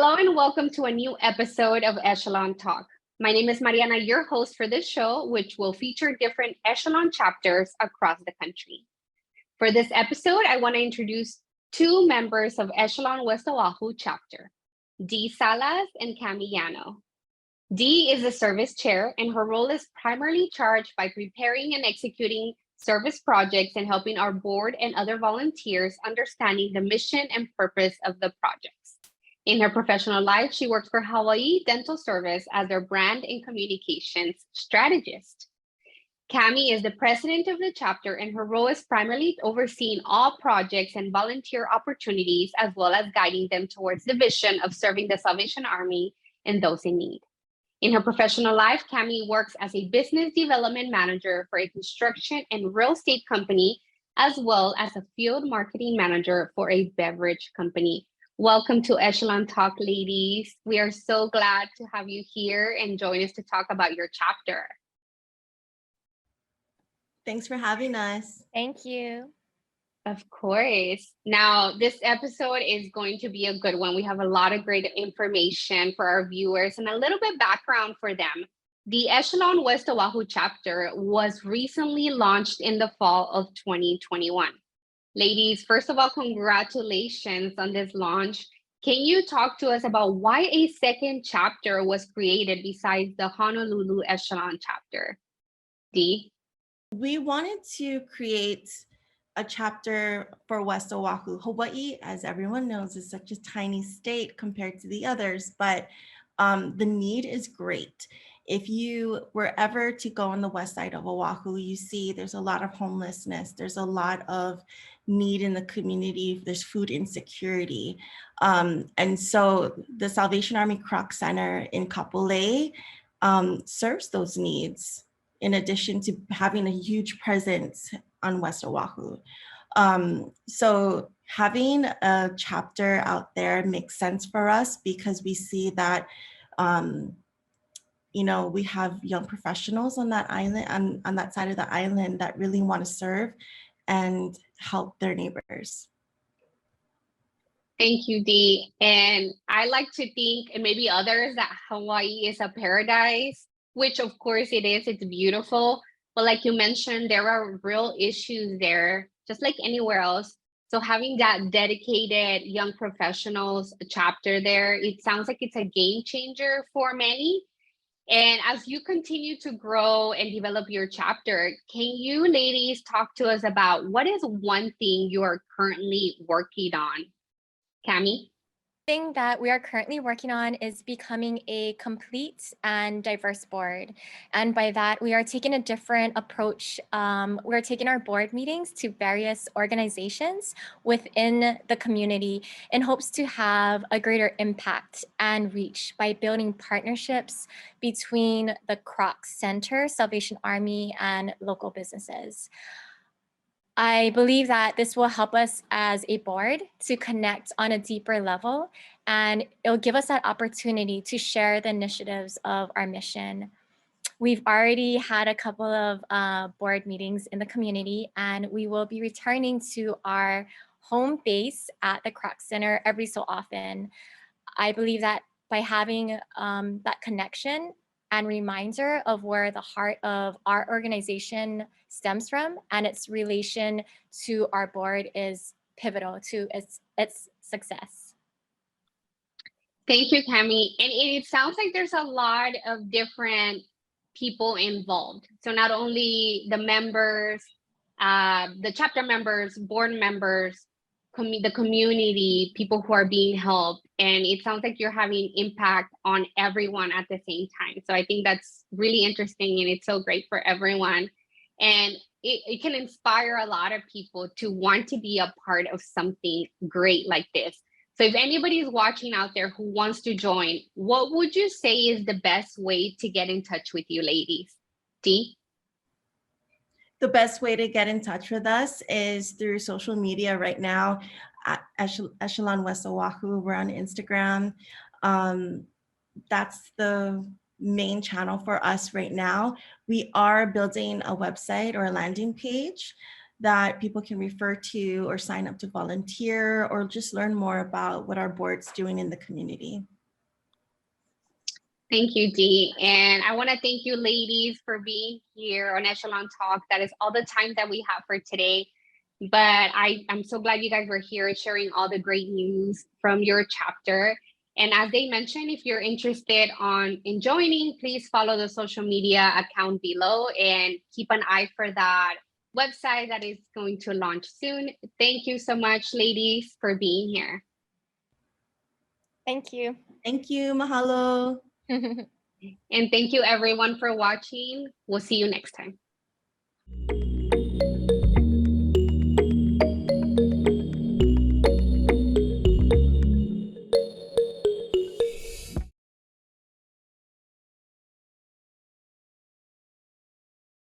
Hello and welcome to a new episode of Echelon Talk. My name is Mariana, your host for this show, which will feature different Echelon chapters across the country. For this episode, I want to introduce two members of Echelon West Oahu chapter, Dee Salas and Cami Yano. Dee is the service chair, and her role is primarily charged by preparing and executing service projects and helping our board and other volunteers understanding the mission and purpose of the projects. In her professional life, she works for Hawaii Dental Service as their brand and communications strategist. Cami is the president of the chapter, and her role is primarily overseeing all projects and volunteer opportunities, as well as guiding them towards the vision of serving the Salvation Army and those in need. In her professional life, Cami works as a business development manager for a construction and real estate company, as well as a field marketing manager for a beverage company. Welcome to Echelon Talk, ladies. We are so glad to have you here and join us to talk about your chapter. Thanks for having us. Thank you. Of course. Now, this episode is going to be a good one. We have a lot of great information for our viewers and a little bit background for them. The Echelon West Oahu chapter was recently launched in the fall of 2021. Ladies, first of all, congratulations on this launch. Can you talk to us about why a second chapter was created besides the Honolulu Echelon chapter? Dee? We wanted to create a chapter for West Oahu. Hawaii, as everyone knows, is such a tiny state compared to the others, but the need is great. If you were ever to go on the west side of Oahu, you see there's a lot of homelessness. There's a lot of need in the community. There's food insecurity. And so the Salvation Army Croc Center in Kapolei serves those needs, in addition to having a huge presence on West Oahu. So having a chapter out there makes sense for us because we see that we have young professionals on that island, on that side of the island that really want to serve and help their neighbors. Thank you, Dee. And I like to think, and maybe others, that Hawaii is a paradise, which of course it is. It's beautiful. But like you mentioned, there are real issues there, just like anywhere else. So having that dedicated young professionals chapter there, it sounds like it's a game changer for many. And as you continue to grow and develop your chapter, can you ladies talk to us about what is one thing you are currently working on? Cami? Thing that we are currently working on is becoming a complete and diverse board. And by that, we are taking a different approach. We're taking our board meetings to various organizations within the community in hopes to have a greater impact and reach by building partnerships between the Croc Center, Salvation Army, and local businesses. I believe that this will help us as a board to connect on a deeper level, and it'll give us that opportunity to share the initiatives of our mission. We've already had a couple of board meetings in the community, and we will be returning to our home base at the Croc Center every so often. I believe that by having that connection and reminder of where the heart of our organization stems from and its relation to our board is pivotal to its success. Thank you, Cami. And it sounds like there's a lot of different people involved. So not only the members, the chapter members, board members, the community, people who are being helped. And it sounds like you're having impact on everyone at the same time. So I think that's really interesting and it's so great for everyone. And it can inspire a lot of people to want to be a part of something great like this. So if anybody is watching out there who wants to join, what would you say is the best way to get in touch with you ladies? Dee? The best way to get in touch with us is through social media right now at Echelon West Oahu. We're on Instagram. That's the main channel for us right now. We are building a website or a landing page that people can refer to or sign up to volunteer or just learn more about what our board's doing in the community? Thank you, Dee. And I want to thank you, ladies, for being here on Echelon Talk. That is all the time that we have for today. But I'm so glad you guys were here sharing all the great news from your chapter. And as they mentioned, if you're interested in joining, please follow the social media account below and keep an eye for that website that is going to launch soon. Thank you so much, ladies, for being here. Thank you. Thank you. Mahalo. And thank you everyone for watching. We'll see you next time.